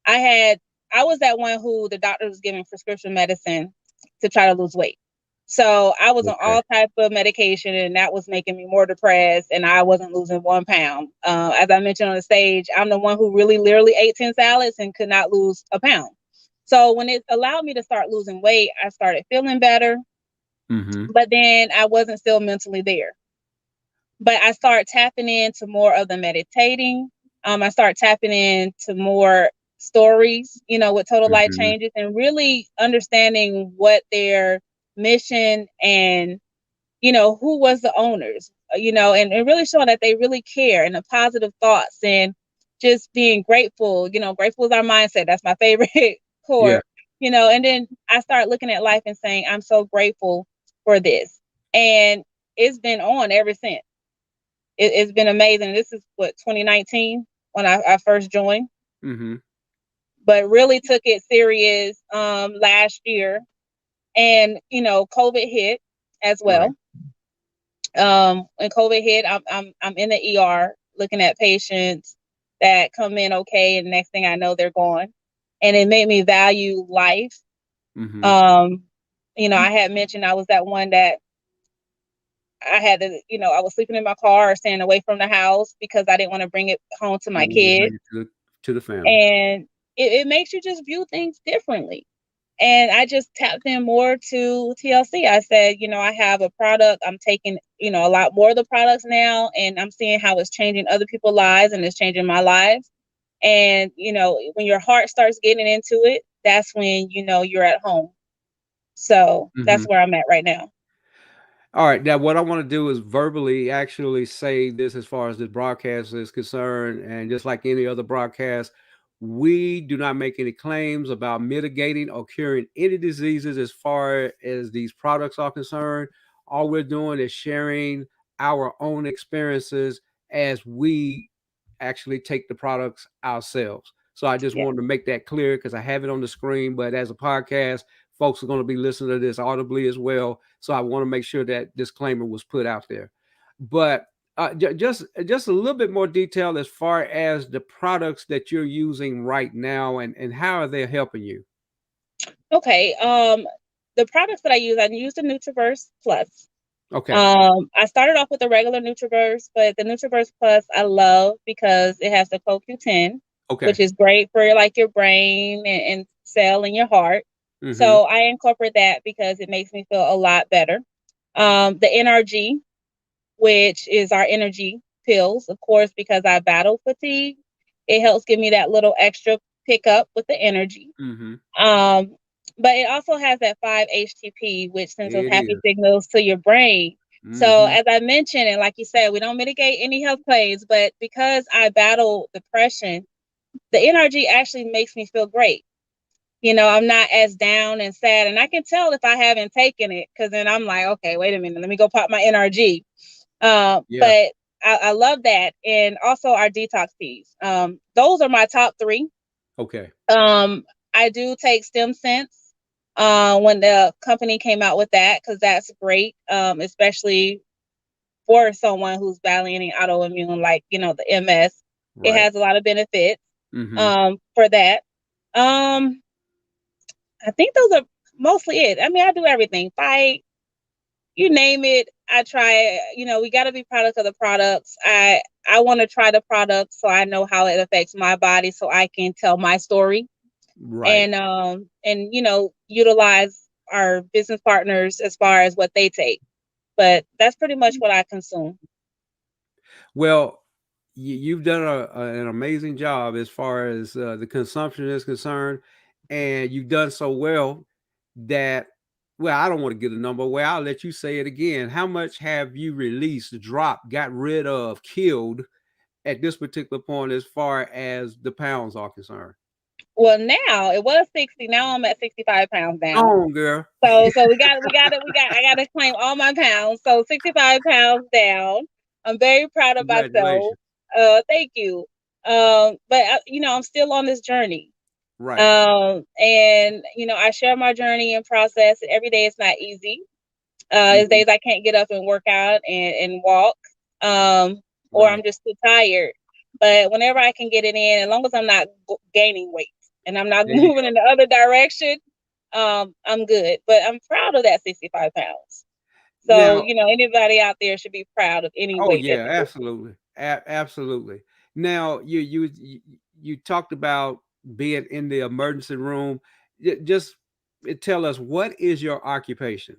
I was that one who the doctor was giving prescription medicine to try to lose weight. So I was on Okay. all types of medication and that was making me more depressed and I wasn't losing 1 pound. As I mentioned on the stage, I'm the one who really literally ate 10 salads and could not lose a pound. So when it allowed me to start losing weight, I started feeling better, Mm-hmm. but then I wasn't still mentally there. But I started tapping into more of the meditating. I started tapping into more stories, with total life Mm-hmm. changes and really understanding what their mission and, who was the owners, and really showing that they really care and the positive thoughts and just being grateful. Grateful is our mindset. That's my favorite Yeah. core, and then I started looking at life and saying, I'm so grateful for this. And it's been on ever since. It's been amazing. This is 2019 when I first joined, Mm-hmm. but really took it serious last year. And COVID hit as Right. well. When COVID hit, I'm in the ER looking at patients that come in okay, and next thing I know, they're gone. And it made me value life. Mm-hmm. I had mentioned I was that one that I had to, I was sleeping in my car or staying away from the house because I didn't want to bring it home to my You want to kids. bring it to the family. And it makes you just view things differently. And I just tapped in more to TLC. I said, I have a product. I'm taking, a lot more of the products now, and I'm seeing how it's changing other people's lives and it's changing my lives. And, when your heart starts getting into it, that's when, you're at home. So Mm-hmm. that's where I'm at right now. All right. Now, what I want to do is verbally actually say this as far as this broadcast is concerned. And just like any other broadcast, we do not make any claims about mitigating or curing any diseases as far as these products are concerned. All we're doing is sharing our own experiences as we actually take the products ourselves. So I just Yeah. wanted to make that clear because I have it on the screen, but as a podcast, folks are going to be listening to this audibly as well. So I want to make sure that disclaimer was put out there. But just a little bit more detail as far as the products that you're using right now and how are they helping you? Okay. The products that I use the Nutriverse Plus. Okay. I started off with the regular Nutriverse, but the Nutriverse Plus I love because it has the CoQ10, which Okay. is great for like your brain and cell and your heart. Mm-hmm. So I incorporate that because it makes me feel a lot better. The NRG, which is our energy pills, of course, because I battle fatigue, it helps give me that little extra pickup with the energy. Mm-hmm. Um, but it also has that 5-HTP, which sends those It happy is. signals to your brain. So, Mm-hmm. as I mentioned, and like you said, we don't mitigate any health claims, but because I battle depression, the NRG actually makes me feel great. I'm not as down and sad, and I can tell if I haven't taken it because then I'm like, okay, wait a minute, let me go pop my NRG. Yeah. But I love that, and also our detox teas. Those are my top three. Okay. I do take stem sense when the company came out with that because that's great, especially for someone who's battling any autoimmune, like the MS. It Right. has a lot of benefits Mm-hmm. for that. Um, I think those are mostly it. I mean, I do everything. Fight, you name it, I try it. We got to be product of the products. I want to try the product so I know how it affects my body so I can tell my story Right. and utilize our business partners as far as what they take. But that's pretty much what I consume. Well, you've done an amazing job as far as the consumption is concerned, and you've done so well that, well, I don't want to get a number. Well, I'll let you say it again. How much have you released, dropped, got rid of, killed at this particular point as far as the pounds are concerned? Well, now it was 60. Now I'm at 65 pounds Go down. on, girl. So I got to claim all my pounds. So 65 pounds down. I'm very proud of myself. Congratulations. Thank you. But I'm still on this journey. Right. And I share my journey and process. Every day it's not easy. There's Mhm. days I can't get up and work out and walk. Or Right. I'm just too tired. But whenever I can get it in, as long as I'm not gaining weight and I'm not There you moving in the other direction, I'm good. But I'm proud of that 65 pounds. go. So, Now, anybody out there should be proud of any oh weight that yeah, they get. absolutely, absolutely. Now you talked about being in the emergency room. Just tell us, what is your occupation?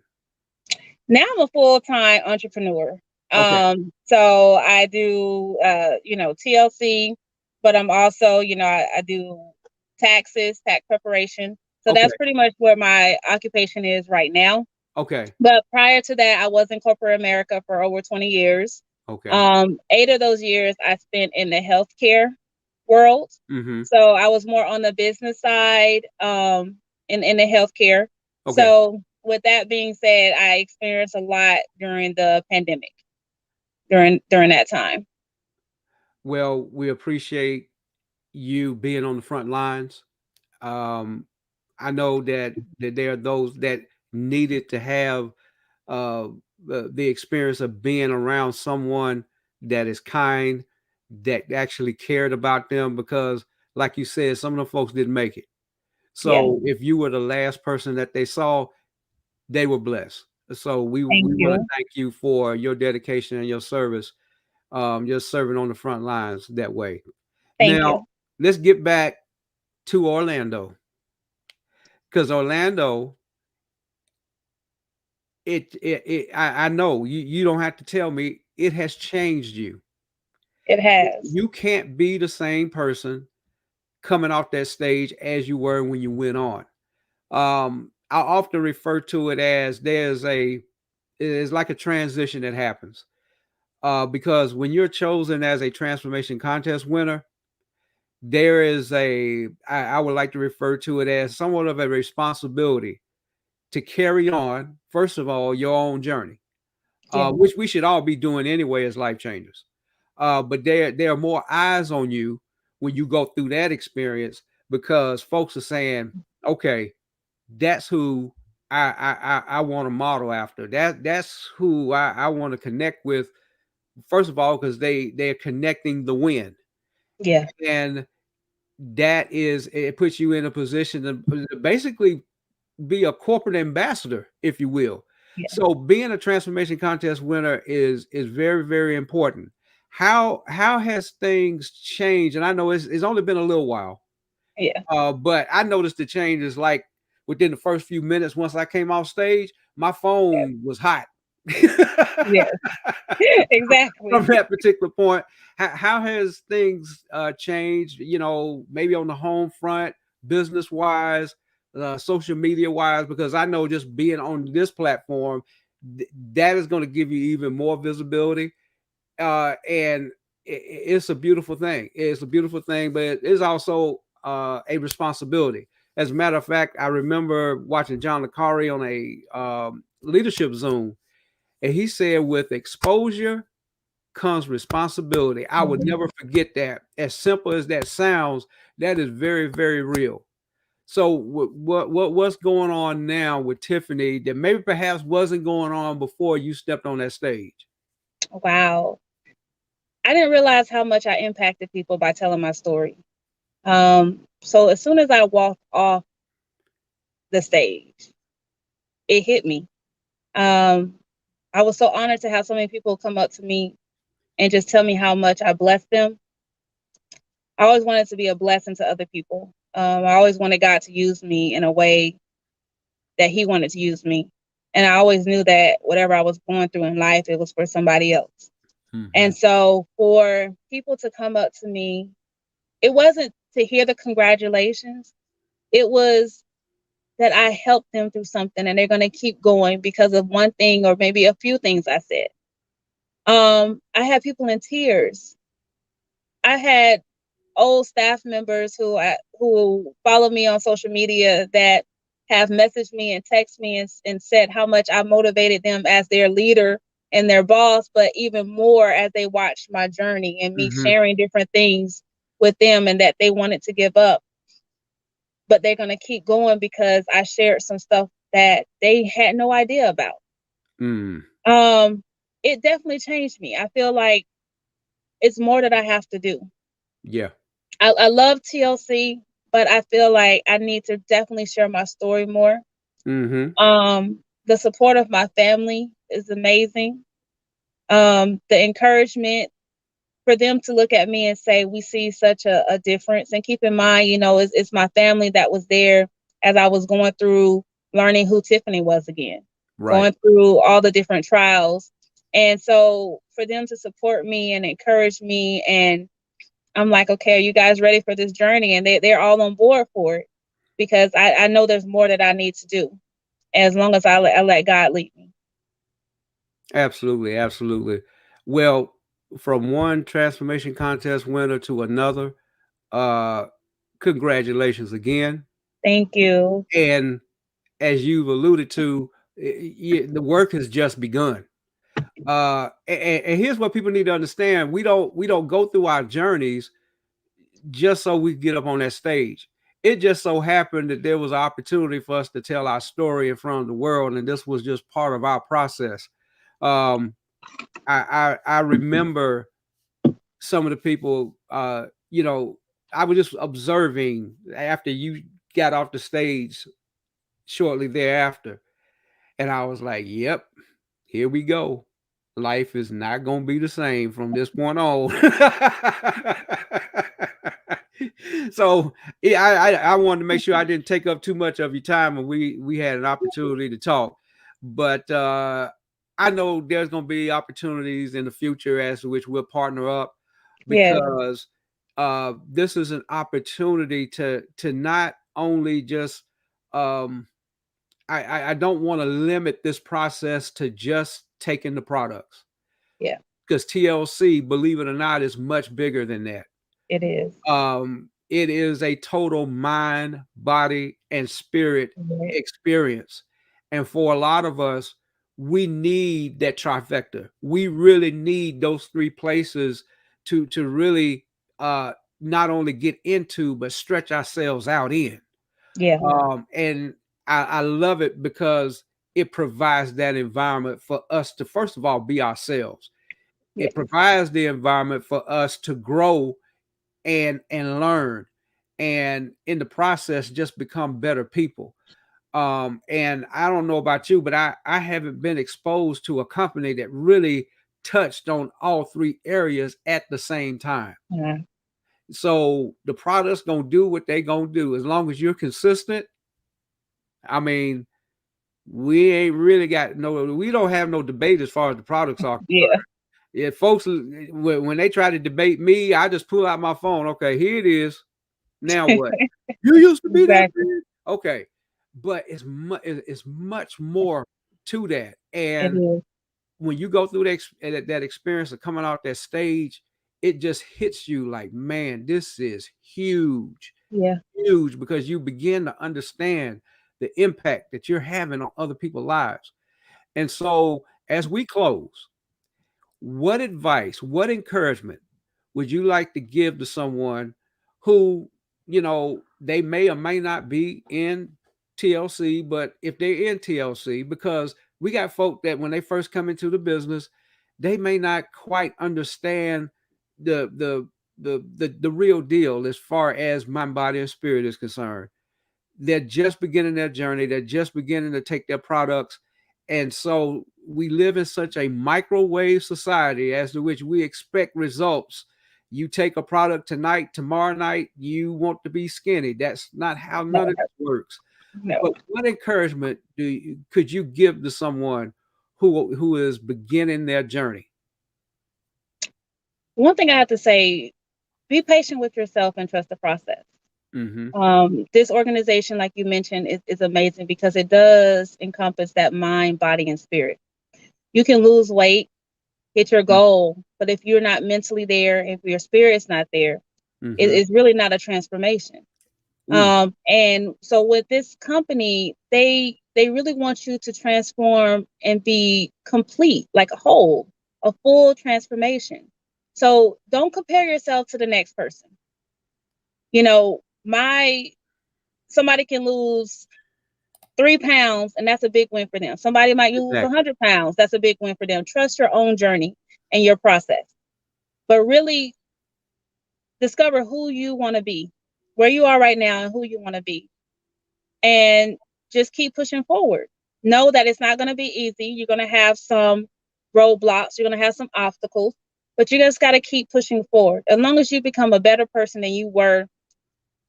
Now I'm a full-time entrepreneur. Okay, So I do, TLC, but I'm also, I do taxes, tax preparation. So okay, that's pretty much where my occupation is right now. okay, But prior to that, I was in corporate America for over 20 years. okay. 8 of those years I spent in the healthcare world. Mm-hmm. So I was more on the business side, in the healthcare. Okay. So with that being said, I experienced a lot during the pandemic, during that time. Well, we appreciate you being on the front lines. Um, I know that there are those that needed to have uh, the experience of being around someone that is kind, that actually cared about them, because, like you said, some of the folks didn't make it. Yeah. So if you were the last person that they saw, they were blessed. So Thank we want to you. thank you for your dedication and your service, just serving on the front lines that way. Thank Now, you. let's get back to Orlando. because Orlando, I know you don't have to tell me, it has changed you. It has. You can't be the same person coming off that stage as you were when you went on. I often refer to it as it's like a transition that happens. Because when you're chosen as a transformation contest winner, there is I would like to refer to it as somewhat of a responsibility to carry on, first of all, your own journey, Yeah. which we should all be doing anyway as life changers. But there are more eyes on you when you go through that experience, because folks are saying, okay, that's who I want to model after. That's who I want to connect with. First of all, because they're connecting the win, Yeah. and that is, it puts you in a position to basically be a corporate ambassador, if you will. Yeah. So being a transformation contest winner is very, very important. How has things changed? And I know it's only been a little while, Yeah. but I noticed the changes like within the first few minutes. Once I came off stage, my Yeah. phone was hot. Yes. From Exactly. that particular point, how has things changed? Maybe on the home front, business wise, social media wise, because I know just being on this platform, that is going to give you even more visibility, and it's a beautiful thing. It's a beautiful thing, but it is also a responsibility. As a matter of fact, I remember watching John LeCarre on a leadership Zoom, and he said, with exposure comes responsibility. I would Mhm. never forget that. As simple as that sounds, that is very, very real. So what's going on now with Tiffiney that maybe perhaps wasn't going on before you stepped on that stage? Wow. I didn't realize how much I impacted people by telling my story. So as soon as I walked off the stage, it hit me. Um, I was so honored to have so many people come up to me and just tell me how much I blessed them. I always wanted to be a blessing to other people. I always wanted God to use me in a way that He wanted to use me. And I always knew that whatever I was going through in life, it was for somebody else. Mm-hmm. And so for people to come up to me, it wasn't to hear the congratulations. It was that I helped them through something and they're going to keep going because of one thing or maybe a few things I said. I had people in tears. I had old staff members who follow me on social media that have messaged me and text me and said how much I motivated them as their leader and their boss, but even more as they watched my journey and me Mm-hmm. sharing different things with them and that they wanted to give up, but they're going to keep going because I shared some stuff that they had no idea about. Mm. Um, it definitely changed me. I feel like it's more that I have to do. Yeah. I love TLC, but I feel like I need to definitely share my story more. Mm-hmm. The support of my family is amazing. The encouragement for them to look at me and say, we see such a difference. And keep in mind, it's my family that was there as I was going through learning who Tiffiney was again, Right. going through all the different trials. And so for them to support me and encourage me, and I'm like, okay, are you guys ready for this journey? And they're all on board for it because I know there's more that I need to do as long as I let God lead me. Absolutely. Absolutely. Well, from one transformation contest winner to another, uh, congratulations again. Thank you. And as you've alluded to, the work has just begun. And here's what people need to understand: we don't go through our journeys just so we get up on that stage. It just so happened that there was an opportunity for us to tell our story in front of the world, and this was just part of our process. Um, I remember some of the people. I was just observing after you got off the stage shortly thereafter, and I was like, "Yep, here we go. Life is not going to be the same from this point on." So yeah, I wanted to make sure I didn't take up too much of your time, and we had an opportunity to talk. But I know there's going to be opportunities in the future as to which we'll partner up, Yeah. because this is an opportunity to not only just um, I don't want to limit this process to just taking the products, Yeah. because TLC, believe it or not, is much bigger than that. It is. It is a total mind, body, and spirit Right. experience. And for a lot of us, we need that trifecta. We really need those three places to really not only get into but stretch ourselves out in. Yeah. And I love it because it provides that environment for us to, first of all, be ourselves. Yes. It provides the environment for us to grow and learn, and in the process just become better people. And I don't know about you, but I haven't been exposed to a company that really touched on all three areas at the same time. Yeah. So the product's gonna do what they gonna do as long as you're consistent. I mean, we ain't really got no, we don't have no debate as far as the products are Yeah. concerned. Yeah, folks, when they try to debate me, I just pull out my phone. Okay, here it is. Now what? You used to be that Exactly. big? Okay. But it's much more to that. It And is. when you go through that experience of coming out that stage, it just hits you like, man, this is huge, Yeah. huge, because you begin to understand the impact that you're having on other people's lives. And so as we close, what advice, what encouragement would you like to give to someone who, they may or may not be in TLC, but if they're in TLC, because we got folk that when they first come into the business, they may not quite understand the real deal as far as mind, body, and spirit is concerned. They're just beginning their journey. They're just beginning to take their products. And so we live in such a microwave society as to which we expect results. You take a product tonight, tomorrow night, you want to be skinny. That's not how No. none of this works. No. But what encouragement could you give to someone who is beginning their journey? One thing I have to say, be patient with yourself and trust the process. Mm-hmm. This organization, like you mentioned, is amazing because it does encompass that mind, body, and spirit. You can lose weight, hit your goal, but if you're not mentally there, if your spirit's not there, Mm-hmm. it's really not a transformation. Ooh. And so with this company, they really want you to transform and be complete, like a whole, a full transformation. So don't compare yourself to the next person. You know, somebody can lose 3 pounds, and that's a big win for them. Somebody might lose Exactly. 100 pounds. That's a big win for them. Trust your own journey and your process, but really discover who you want to be, where you are right now, and who you want to be, and just keep pushing forward. Know that it's not going to be easy. You're going to have some roadblocks. You're going to have some obstacles, but you just got to keep pushing forward. As long as you become a better person than you were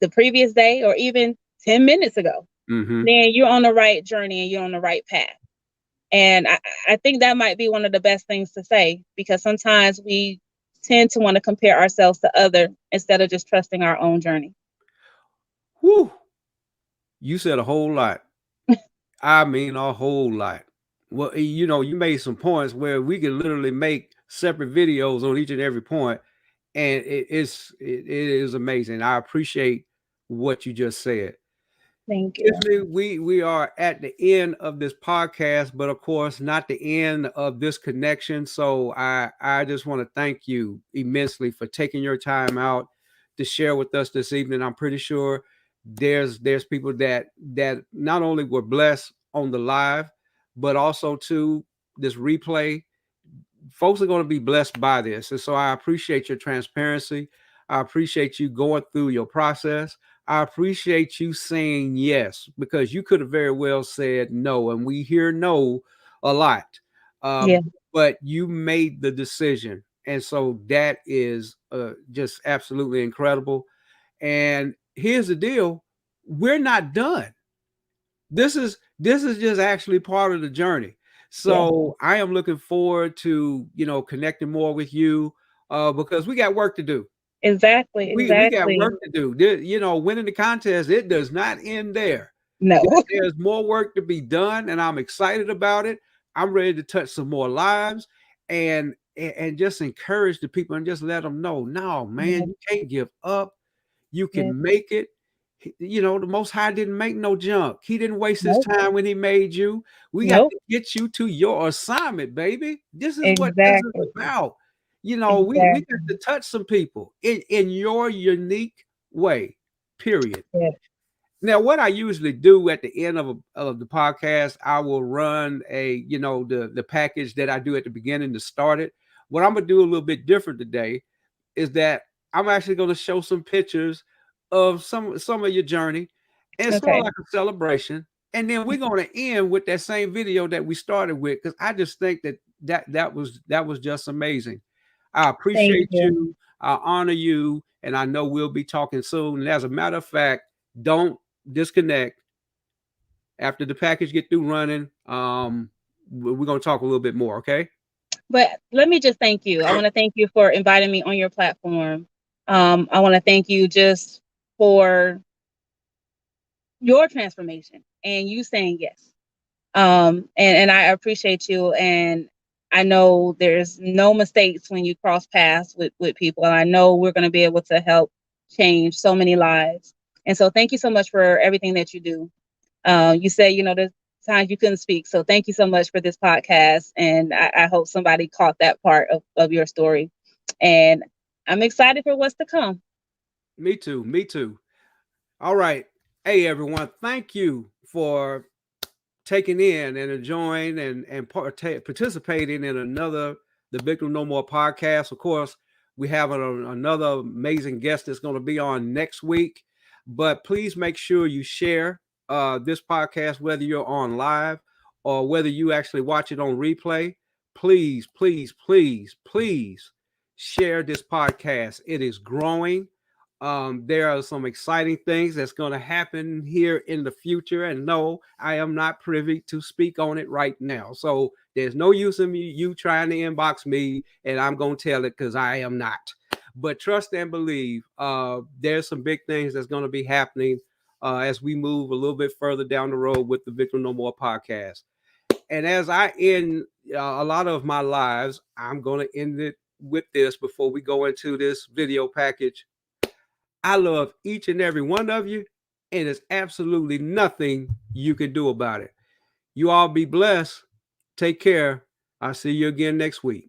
the previous day or even 10 minutes ago, Mm-hmm. then you're on the right journey and you're on the right path. And I think that might be one of the best things to say, because sometimes we tend to want to compare ourselves to others instead of just trusting our own journey. Whew. You said a whole lot. I mean, a whole lot. Well, you made some points where we could literally make separate videos on each and every point, and it is amazing. I appreciate what you just said. Thank you. Tiffany, we are at the end of this podcast, but of course not the end of this connection. So I just want to thank you immensely for taking your time out to share with us this evening. I'm pretty sure there's people that not only were blessed on the live, but also to this replay. Folks are going to be blessed by this. And so I appreciate your transparency. I appreciate you going through your process. I appreciate you saying yes, because you could have very well said no. And we hear no a lot. Yeah. But you made the decision. And so that is just absolutely incredible. And here's the deal: we're not done. This is just actually part of the journey. So I am looking forward to connecting more with you because we got work to do. Exactly. We got Exactly. work to do. Winning the contest, it does not end there. No. There's more work to be done, and I'm excited about it. I'm ready to touch some more lives and just encourage the people and just let them know, no, man, you can't give up. You can make it. The Most High didn't make no junk. He didn't waste his time when he made you. We got Nope. to get you to your assignment, baby. This is what this is Exactly. about. We Exactly. got to touch some people in your unique way, period. Yes. Now, what I usually do at the end of the podcast, I will run the package that I do at the beginning to start it. What I'm gonna do a little bit different today is that I'm actually going to show some pictures of some of your journey, and it's sort of Okay. like a celebration. And then we're going to end with that same video that we started with because I just think that was just amazing. I Thank appreciate you. you. I honor you, and I know we'll be talking soon. And as a matter of fact, don't disconnect after the package get through running. We're going to talk a little bit more. Okay. But let me just thank you. I want to thank you for inviting me on your platform. I want to thank you just for your transformation and you saying yes. And I appreciate you. And I know there's no mistakes when you cross paths with people. And I know we're going to be able to help change so many lives. And so thank you so much for everything that you do. You said, there's times you couldn't speak. So thank you so much for this podcast. And I hope somebody caught that part of your story. And I'm excited for what's to come. Me too. Me too. All right. Hey, everyone. Thank you for taking in and enjoying and participating in another The Victim No More podcast. Of course, we have another amazing guest that's going to be on next week. But please make sure you share this podcast, whether you're on live or whether you actually watch it on replay. Please, please, please, please share this podcast. It is growing. There are some exciting things that's going to happen here in the future. And no, I am not privy to speak on it right now. So there's no use in you trying to inbox me and I'm going to tell it because I am not. But trust and believe, there's some big things that's going to be happening as we move a little bit further down the road with the Victim No More podcast. And as I end a lot of my lives, I'm going to end it with this before we go into this video package. I love each and every one of you, and there's absolutely nothing you can do about it. You all be blessed. Take care. I'll see you again next week.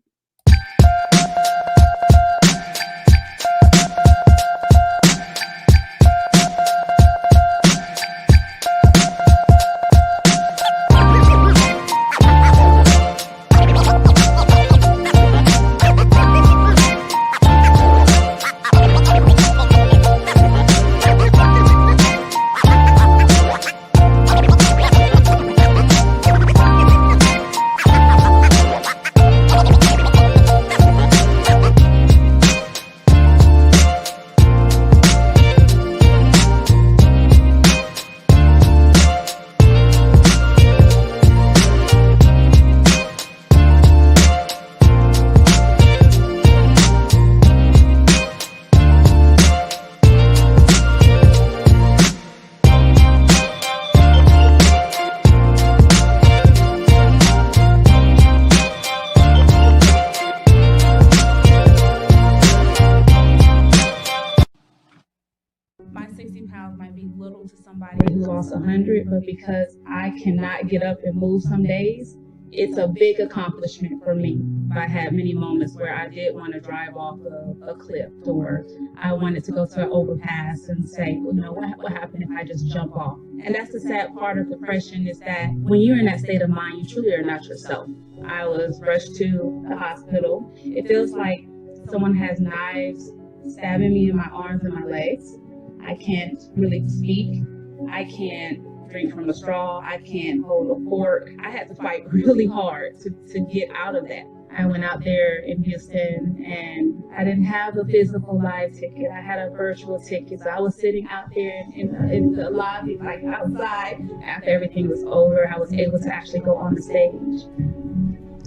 My 60 pounds might be little to somebody who lost 100, but because I cannot get up and move some days, it's a big accomplishment for me. I had many moments where I did want to drive off a cliff, or I wanted to go to an overpass and say, what happened if I just jump off? And that's the sad part of depression, is that when you're in that state of mind, you truly are not yourself. I was rushed to the hospital. It feels like someone has knives stabbing me in my arms and my legs. I can't really speak. I can't drink from a straw. I can't hold a fork. I had to fight really hard to get out of that. I went out there in Houston, and I didn't have a physical live ticket. I had a virtual ticket. So I was sitting out there in the lobby, like outside. After everything was over, I was able to actually go on the stage.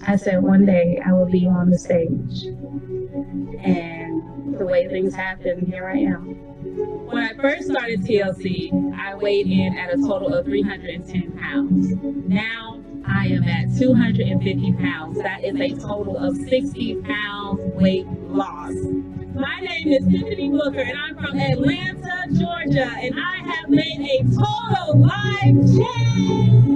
I said, one day I will be on the stage. And the way things happened, here I am. When I first started TLC, I weighed in at a total of 310 pounds. Now I am at 250 pounds. That is a total of 60 pounds weight loss. My name is Tiffiney Booker, and I'm from Atlanta, Georgia, and I have made a total life change.